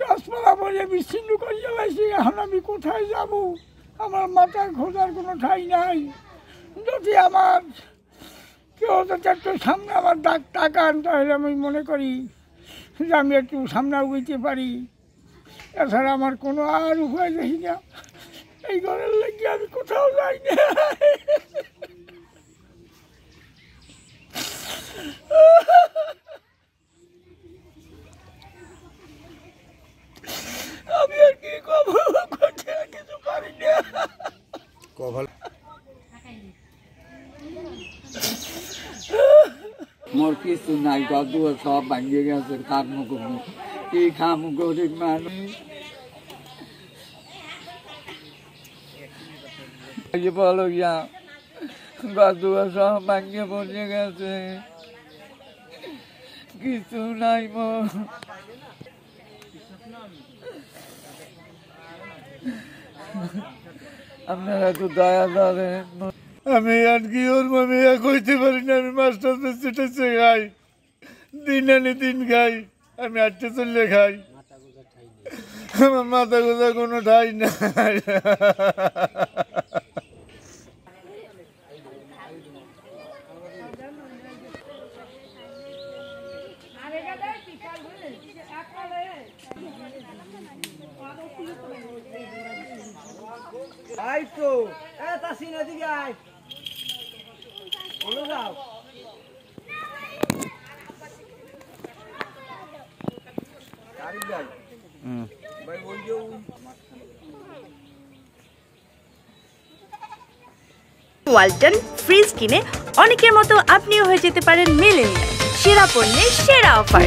গাছপালা বলে বিচ্ছিন্ন করে জ্বালাইছি। এখন আমি কোথায় যাব? আমার মাথার খোঁজার কোনো ঠাই নাই। যদি আমার কেউ যদি একটু সামনে আমার ডাক তাকান তাহলে আমি মনে করি যে আমি একটু সামনে উইতে পারি। এছাড়া আমার কোনো আর উপায় দেখি না। এই ঘরের লেগে আমি কোথাও যাই না। আমি আর কি করতে কিছু পারি না। মোর কিছু নাই, গদুয়া সব ভাঙিয়ে গেছে। কাম করবো কি, খাম গরিব মানুষ। বলো গিয়া গদুয়া সব ভাঙিয়ে পড়ে গেছে, কিছু নাই মোর। আপনারা একটু দয়া করেন। আমি আর কি ওর আমি কইতে পারি না। আমি মাস্টার চেটেছে খাই, দিন আনি দিন খাই। আমি আটটে চললে খাই। আমার মাথা গোজা কোনো ঠাই নাই। আই তো তাসি না দিকে আই বলো যাও। ওয়ালটন ফ্রিজ কিনে অনেকের মতো আপনিও হয়ে যেতে পারেন মিলেনিয়াল। সেরা পণ্যের সেরা অফার।